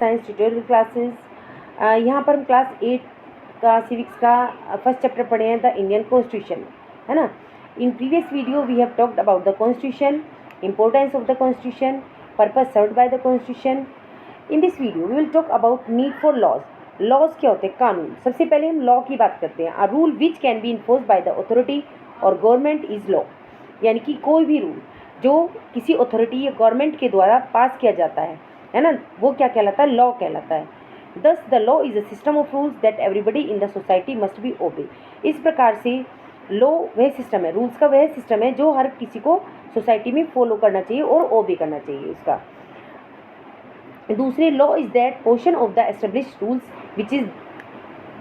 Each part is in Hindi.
Science tutorial classes. यहाँ पर हम क्लास 8 का सिविक्स का फर्स्ट चैप्टर पढ़े हैं, द इंडियन कॉन्स्टिट्यूशन, है ना। In previous video we have talked about the constitution, importance of the constitution, purpose served by the constitution. In this video we will talk about need for laws. Laws क्या होते हैं? कानून। सबसे पहले हम लॉ की बात करते हैं। A rule which can be enforce by the authority और गवर्नमेंट इज लॉ, यानी कि कोई भी रूल जो किसी अथॉरिटी या गवर्नमेंट के द्वारा पास किया जाता है ना, वो क्या कहलाता है? लॉ कहलाता है। Thus the law is a system of rules that everybody in the society must be obey. इस प्रकार से लॉ वह सिस्टम है, रूल्स का वह सिस्टम है जो हर किसी को सोसाइटी में फॉलो करना चाहिए और ओबे करना चाहिए उसका। दूसरे, law is that portion of the established rules which is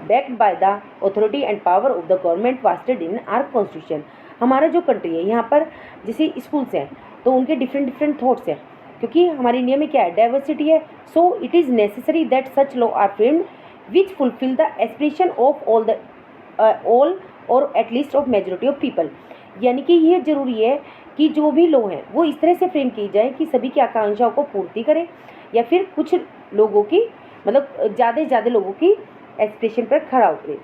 backed by the authority and power of the government wasted in are constitution. हमारा जो कंट्री है, यहाँ पर जैसे स्कूल्स हैं तो उनके डिफरेंट थॉट्स हैं, क्योंकि हमारे इंडिया में क्या है? डाइवर्सिटी है। So it is necessary that such law are framed which fulfil the aspiration of all or at least of majority of people. यानी कि ये जरूरी है कि जो भी लॉ हैं वो इस तरह से फ्रेम की जाए कि सभी की आकांक्षाओं को पूर्ति करें, या फिर कुछ लोगों की, मतलब ज़्यादा से ज़्यादा लोगों की एस्पिरेशन पर खरा उतरे।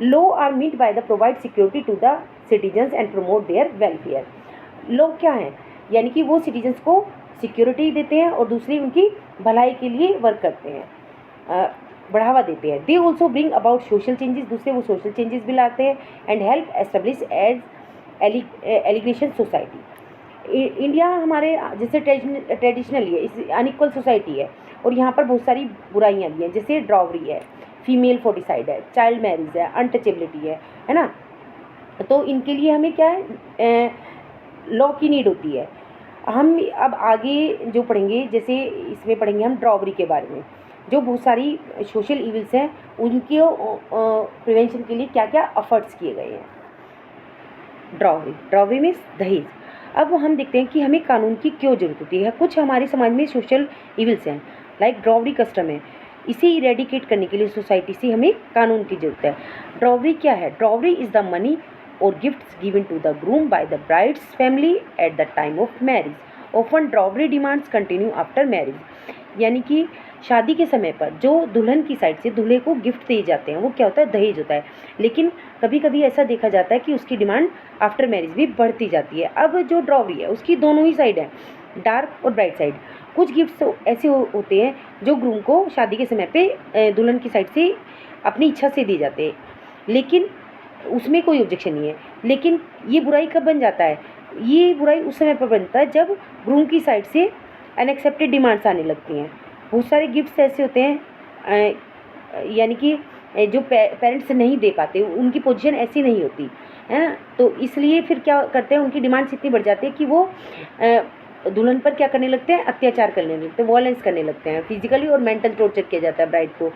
Law are meet by the provide security to the citizens and promote their welfare. Law क्या है? यानी कि वो सिटीजन्स को सिक्योरिटी देते हैं और दूसरी उनकी भलाई के लिए वर्क करते हैं, बढ़ावा देते हैं। They also bring about social changes, दूसरे वो सोशल चेंजेस भी लाते हैं and help establish as allegation society. India हमारे जैसे ट्रेडिशनली है, इस अनइक्वल सोसाइटी है और यहाँ पर बहुत सारी बुराइयाँ भी हैं, जैसे ड्रॉवरी है, फीमेल फोर्टिसाइड है, चाइल्ड मैरिज है, अनटचेबिलिटी है ना। तो इनके लिए हमें क्या है? लॉ की नीड होती है। हम अब आगे जो पढ़ेंगे, जैसे इसमें पढ़ेंगे हम ड्रॉवरी के बारे में, जो बहुत सारी सोशल इविल्स हैं उनके प्रिवेंशन के लिए क्या क्या एफर्ट्स किए गए हैं। ड्रॉवरी मीन्स दहेज। अब हम देखते हैं कि हमें कानून की क्यों जरूरत होती है। कुछ हमारे समाज में सोशल इविल्स हैं, लाइक ड्रॉवरी कस्टम है, इसे इरेडिकेट करने के लिए सोसाइटी से हमें कानून की जरूरत है। ड्रॉवरी क्या है? Dowry is the money or gifts given to the groom by the bride's family at the time of marriage. Often dowry demands continue after marriage, यानी कि शादी के समय पर जो दुल्हन की साइड से दूल्हे को गिफ्ट दिए जाते हैं वो क्या होता है? दहेज होता है। लेकिन कभी कभी ऐसा देखा जाता है कि उसकी डिमांड आफ्टर मैरिज भी बढ़ती जाती है। अब जो ड्रॉवरी है उसकी दोनों ही साइड है, डार्क और ब्राइट साइड। कुछ गिफ्ट्स ऐसे होते हैं जो ग्रूम को शादी के समय पे दुल्हन की साइड से अपनी इच्छा से दिए जाते हैं, लेकिन उसमें कोई ऑब्जेक्शन नहीं है। लेकिन ये बुराई कब बन जाता है? ये बुराई उस समय पर बनता है जब ग्रूम की साइड से अनएक्सेप्टेड डिमांड्स आने लगती हैं। बहुत सारे गिफ्ट्स ऐसे होते हैं यानी कि जो पेरेंट्स नहीं दे पाते, उनकी पोजीशन ऐसी नहीं होती है ना, तो इसलिए फिर क्या करते हैं? उनकी डिमांड्स इतनी बढ़ जाती है कि वो दुल्हन पर क्या करने लगते हैं? अत्याचार करने लगते हैं, वॉयलेंस करने लगते हैं, फिजिकली और मेंटल टॉर्चर किया जाता है ब्राइड को।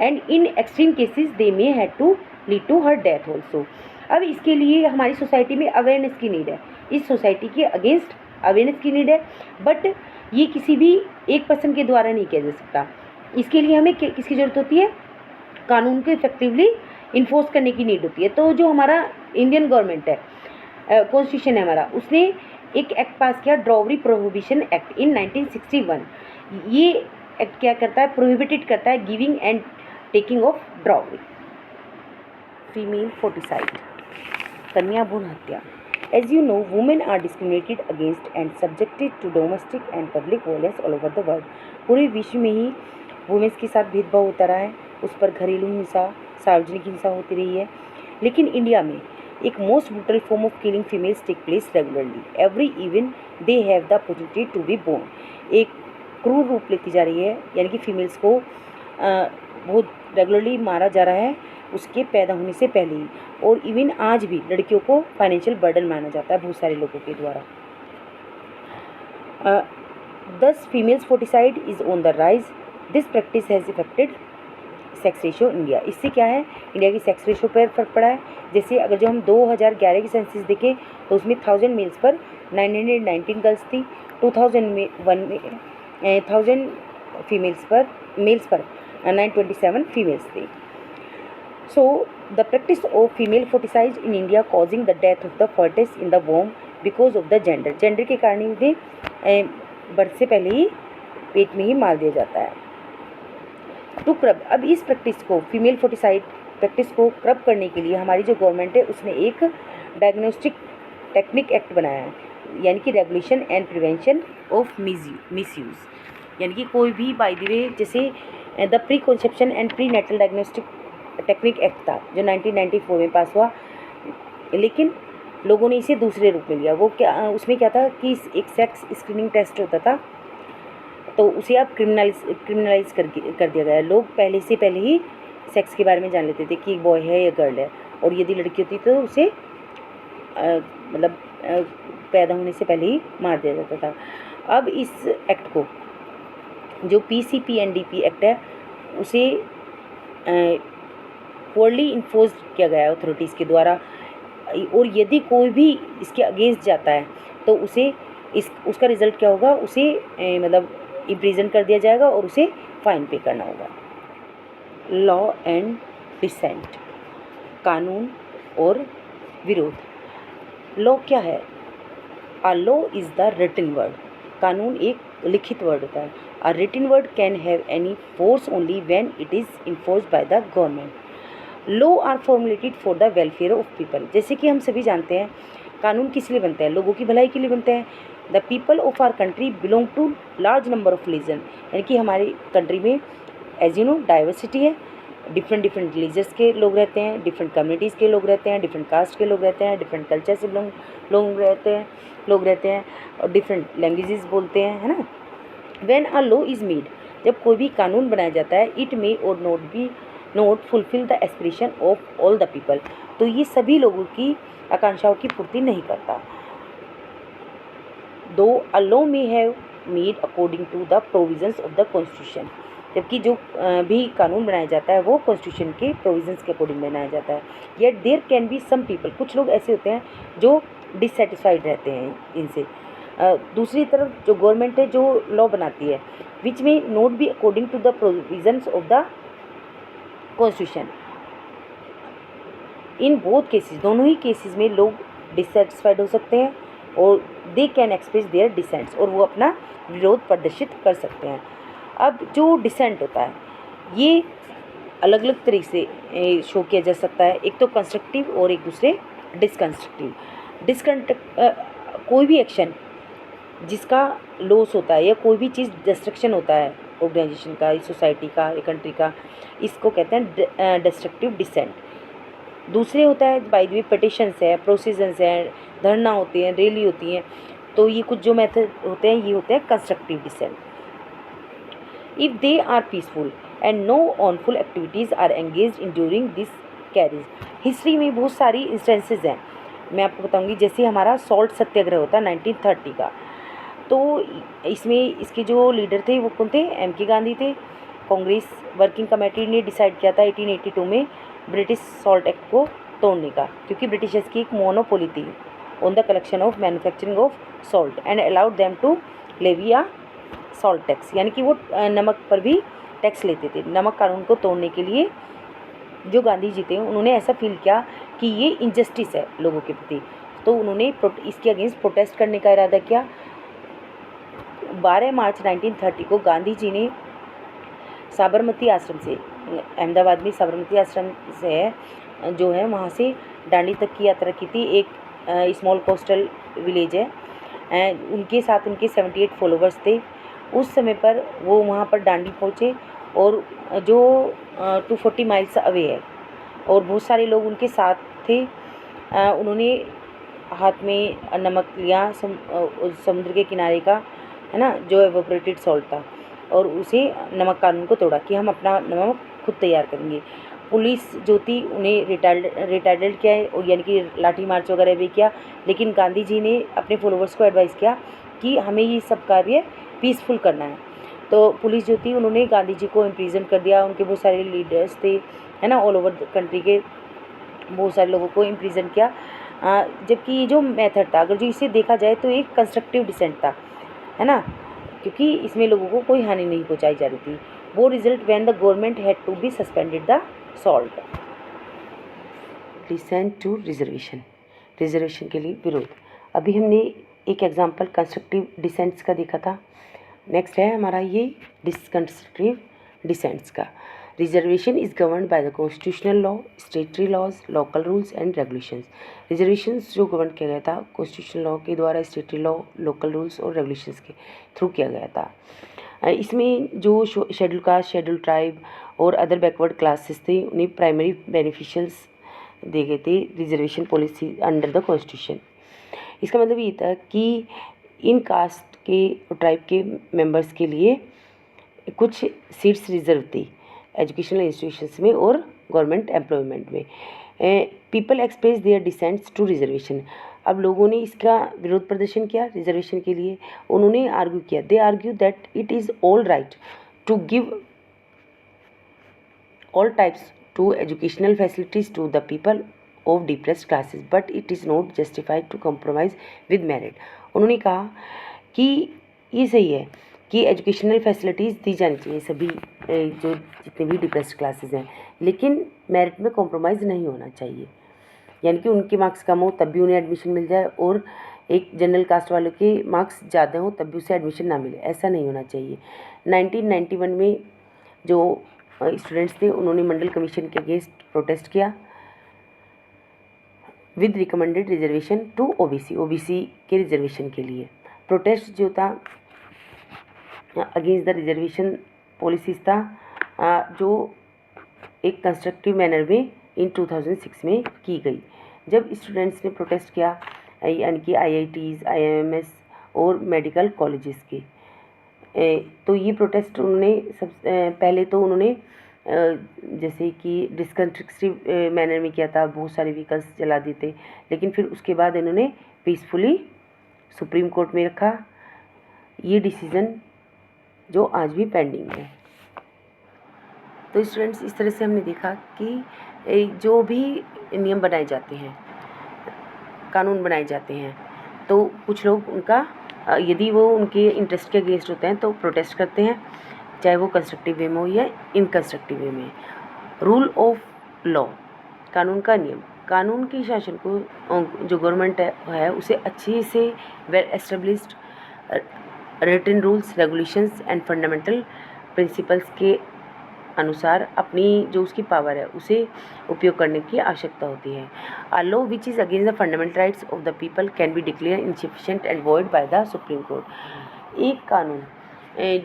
And in extreme cases they may have to lead to her death also. अब इसके लिए हमारी सोसाइटी में अवेयरनेस की नीड है, इस सोसाइटी के अगेंस्ट अवेयरनेस की नीड है, बट ये किसी भी एक पर्सन के द्वारा नहीं किया जा सकता। इसके लिए हमें किसकी ज़रूरत होती है? कानून को इफेक्टिवली इन्फोर्स करने की नीड होती है। तो जो हमारा इंडियन गवर्नमेंट है, कॉन्स्टिट्यूशन है हमारा, उसने एक एक्ट पास किया, ड्रॉवरी प्रोहिबिशन एक्ट इन 1961। ये एक्ट क्या करता है? प्रोहिबिटेड करता है giving and taking of dowry. Female foeticide, कन्या भ्रूण हत्या। As you know, women are discriminated against and subjected to domestic and public violence all over the world. पूरे विश्व में ही वुमेन्स के साथ भेदभाव होता रहा है, उस पर घरेलू हिंसा, सार्वजनिक हिंसा होती रही है। लेकिन इंडिया में एक most brutal form of killing females take place regularly every even they have the opportunity to be born. एक क्रूर रूप लेती जा रही है, यानी कि फीमेल्स को बहुत रेगुलरली मारा जा रहा है उसके पैदा होने से पहले ही, और इवन आज भी लड़कियों को फाइनेंशियल बर्डन माना जाता है बहुत सारे लोगों के द्वारा। Thus females foeticide is on the rise. This practice has affected sex ratio India. इससे क्या है? इंडिया की सेक्स रेशो पर फर्क पड़ा है। जैसे अगर जो हम 2011 की सेंसस देखें तो उसमें 1000 मेल्स पर 919 गर्ल्स थी, 2001 में 1000 मेल्स पर 927 फीमेल्स थी। So the practice of female foeticide in India causing the death of the fetus in the womb because of the gender के कारण ही उन्हें बर्थ से पहले ही पेट में ही मार दिया जाता है। टू क्रब, अब इस प्रैक्टिस को, फीमेल फोर्टिसाइड प्रैक्टिस को क्रब करने के लिए हमारी जो गवर्नमेंट है उसने एक डायग्नोस्टिक टेक्निक एक्ट बनाया है, यानी कि regulation and prevention of misuse. यानी कि कोई भी बाय द वे, जैसे the preconception and prenatal diagnostic technique act था जो 1994 में पास हुआ, लेकिन लोगों ने इसे दूसरे रूप में लिया। वो क्या, उसमें क्या था कि एक सेक्स स्क्रीनिंग टेस्ट होता था, तो उसे अब क्रिमिनलाइज कर दिया गया है। लोग पहले ही सेक्स के बारे में जान लेते थे कि बॉय है या गर्ल है, और यदि लड़की होती तो उसे मतलब पैदा होने से पहले ही मार दिया जाता था। अब इस एक्ट को, जो PCPNDP एक्ट है, उसे पोरली इन्फोर्स किया गया है अथॉरिटीज़ के द्वारा, और यदि कोई भी इसके अगेंस्ट जाता है तो उसे उसका रिज़ल्ट क्या होगा, उसे मतलब इम्प्रिजन कर दिया जाएगा और उसे फाइन पे करना होगा। लॉ एंड डिसेंट, कानून और विरोध। लॉ क्या है? A law is the written word, कानून एक लिखित वर्ड होता है। A written word can have any force only when it is enforced by the government. Law are formulated for the welfare of people, जैसे कि हम सभी जानते हैं कानून किस लिए बनते हैं, लोगों की भलाई के लिए बनते हैं। The people of our country belong to large number of religion, यानी कि हमारी कंट्री में एज यू नो डाइवर्सिटी है, डिफरेंट रिलीजन्स के लोग रहते हैं, डिफरेंट कम्युनिटीज़ के लोग रहते हैं, डिफरेंट कास्ट के लोग रहते हैं, डिफरेंट कल्चर से लोग रहते हैं और डिफरेंट लैंग्वेजेस बोलते हैं, है ना। When a law is made, जब कोई भी कानून बनाया जाता है, इट मे और not fulfil the aspiration of all the people, तो ये सभी लोगों की आकांक्षाओं की पूर्ति नहीं करता। Though a law may have made according to the provisions of the constitution, जबकि जो भी कानून बनाया जाता है वो कॉन्स्टिट्यूशन के प्रोविजंस के अकॉर्डिंग बनाया जाता है। Yet there can be some people, कुछ लोग ऐसे होते हैं जो डिससेटिस्फाइड रहते हैं इनसे। दूसरी तरफ जो गवर्नमेंट है जो लॉ बनाती है, विच में not be according to the provisions of the constitution. In both cases, दोनों ही केसेस में लोग डिससेटिस्फाइड हो सकते हैं और they can express their descents, और वो अपना विरोध प्रदर्शित कर सकते हैं। अब जो डिसेंट होता है ये अलग अलग तरीके से शो किया जा सकता है, एक तो कंस्ट्रक्टिव और एक दूसरे डिस्कंस्ट्रक्टिव। कोई भी एक्शन जिसका लॉस होता है या कोई भी चीज़ डिस्ट्रक्शन होता है ऑर्गेनाइजेशन का, सोसाइटी का, या कंट्री का, इसको कहते हैं डिस्ट्रक्टिव डिसेंट। दूसरे होता है बाय द वे पिटिशंस है, प्रोसीजंस हैं, धरना होती हैं, रैली होती हैं, तो ये कुछ जो मेथड होते हैं ये होते हैं constructive dissent. If they are peaceful and no unlawful activities are engage in during this carriage. History में बहुत सारी इंस्टेंसेस हैं, मैं आपको बताऊंगी। जैसे हमारा सॉल्ट सत्याग्रह होता 1930 का, तो इसमें इसके जो लीडर थे वो कौन थे? MK गांधी थे। कांग्रेस वर्किंग कमेटी ने डिसाइड किया था 1882 में ब्रिटिश सॉल्ट एक्ट को तोड़ने का, क्योंकि ब्रिटिशर्स की एक मोनोपोली थी on the collection of manufacturing of salt and allowed them to levy a salt tax, यानी कि वो नमक पर भी टैक्स लेते थे। नमक कानून को तोड़ने के लिए जो गांधी जी थे उन्होंने ऐसा फील किया कि ये इनजस्टिस है लोगों के प्रति, तो उन्होंने इसके अगेंस्ट प्रोटेस्ट करने का इरादा किया। 12 मार्च 1930 को गांधी जी ने साबरमती आश्रम से, अहमदाबाद में साबरमती आश्रम से है जो है, वहाँ से दांडी तक की यात्रा की थी। एक स्मॉल कोस्टल विलेज है, उनके साथ उनके 78 फॉलोवर्स थे। उस समय पर वो वहाँ पर दांडी पहुँचे, और जो 240 माइल्स अवे है, और बहुत सारे लोग उनके साथ थे। उन्होंने हाथ में नमक लिया समुद्र के किनारे का, है ना, जो एवोपरेटेड सॉल्ट था, और उसे नमक कानून को तोड़ा कि हम अपना नमक खुद तैयार करेंगे। पुलिस जो थी उन्हें रिटार्डेड किया है, और यानी कि लाठी मार्च वगैरह भी किया, लेकिन गांधी जी ने अपने फॉलोवर्स को एडवाइस किया कि हमें ये सब कार्य पीसफुल करना है। तो पुलिस जो थी उन्होंने गांधी जी को इम्प्रिजन कर दिया। उनके बहुत सारे लीडर्स थे, है ना, ऑल ओवर कंट्री के बहुत सारे लोगों को इम्प्रिजन किया। जबकि ये जो मेथड था, अगर जो इसे देखा जाए तो एक कंस्ट्रक्टिव डिसेंट था, है ना, क्योंकि इसमें लोगों को कोई हानि नहीं पहुंचाई जा रही थी। वो result when the government had to be suspended the salt. Dissent to reservation, reservation के लिए विरोध। अभी हमने एक एग्जांपल कंस्ट्रक्टिव डिसेंट्स का देखा था। नेक्स्ट है हमारा ये डिसकंस्ट्रक्टिव डिसेंट्स का। Reservation is governed by the constitutional law, statutory laws, local rules and regulations. Reservations जो गवर्न किया गया था कॉन्स्टिट्यूशनल लॉ के द्वारा, स्टेटरी लॉ, लोकल रूल्स और रेगुलेशंस के थ्रू किया गया था। इसमें जो शेड्यूल कास्ट, शेड्यूल ट्राइब और अदर बैकवर्ड क्लासेस थे उन्हें प्राइमरी बेनिफिशियल्स दिए गए थे reservation policy under the constitution. इसका मतलब ये था कि इन कास्ट के और ट्राइब के मेंबर्स के लिए कुछ सीट्स रिजर्व थी एजुकेशनल इंस्टीट्यूशंस में और गवर्नमेंट एम्प्लॉयमेंट में। People express their dissents to reservation. अब लोगों ने इसका विरोध प्रदर्शन किया रिजर्वेशन के लिए। उन्होंने आर्ग्यू किया, they argue that it is all right to give all types to educational facilities to the people of depressed classes but it is not justified to compromise with merit। उन्होंने कहा कि ये सही है कि एजुकेशनल फैसिलिटीज़ दी जानी चाहिए सभी जो जितने भी डिप्रेस्ड क्लासेस हैं, लेकिन मेरिट में कॉम्प्रोमाइज़ नहीं होना चाहिए। यानी कि उनके मार्क्स कम हो तब भी उन्हें एडमिशन मिल जाए और एक जनरल कास्ट वाले के मार्क्स ज़्यादा हो तब भी उसे एडमिशन ना मिले, ऐसा नहीं होना चाहिए। 1991 में जो स्टूडेंट्स थे उन्होंने मंडल कमीशन के अगेंस्ट प्रोटेस्ट किया with recommended reservation to OBC के रिजर्वेशन के लिए। प्रोटेस्ट जो था अगेंस्ट द रिजर्वेशन पॉलिसीज था जो एक कंस्ट्रक्टिव मैनर में इन 2006 में की गई। जब स्टूडेंट्स ने प्रोटेस्ट किया यानी कि IITs, IIMs और मेडिकल कॉलेजेस के, तो ये प्रोटेस्ट उन्होंने पहले तो उन्होंने जैसे कि डिसकंस्ट्रक्टिव मैनर में किया था, बहुत सारे व्हीकल्स जला दिए थे, लेकिन फिर उसके बाद इन्होंने पीसफुली सुप्रीम कोर्ट में रखा ये डिसीज़न जो आज भी पेंडिंग है। तो स्टूडेंट्स इस तरह से हमने देखा कि जो भी नियम बनाए जाते हैं, कानून बनाए जाते हैं, तो कुछ लोग उनका यदि वो उनके इंटरेस्ट के अगेंस्ट होते हैं तो प्रोटेस्ट करते हैं, चाहे वो कंस्ट्रक्टिव वे में हो या इनकंस्ट्रक्टिव वे में। रूल ऑफ लॉ, कानून का नियम, कानून के शासन को जो गवर्नमेंट है उसे अच्छे से well established written rules, regulations and fundamental principles के अनुसार अपनी जो उसकी पावर है उसे उपयोग करने की आवश्यकता होती है। A law which is against the fundamental rights of the people can be declare insufficient and void by the supreme court. एक कानून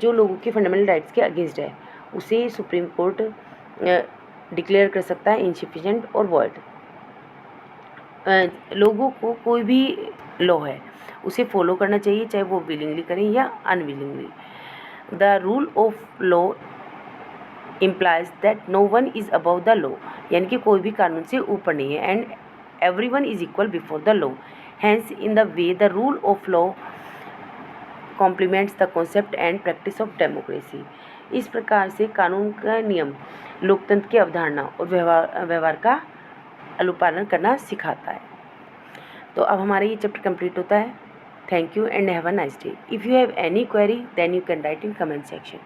जो लोगों के फंडामेंटल राइट्स के अगेंस्ट है उसे सुप्रीम कोर्ट डिक्लेयर कर सकता है इनसफिशिएंट और वॉइड। लोगों को कोई भी लॉ है उसे फॉलो करना चाहिए, चाहे वो विलिंगली करें या unwillingly. The rule of law implies that no one is above the law, यानी कि कोई भी कानून से ऊपर नहीं है, and everyone is equal before the law. Hence in the way the rule of law complements the concept and practice of democracy. इस प्रकार से कानून का नियम लोकतंत्र की अवधारणा और व्यवहार का अनुपालन करना सिखाता है। तो अब हमारा ये चैप्टर कंप्लीट होता है। Thank you and have a nice day. If you have any query then you can write in comment section.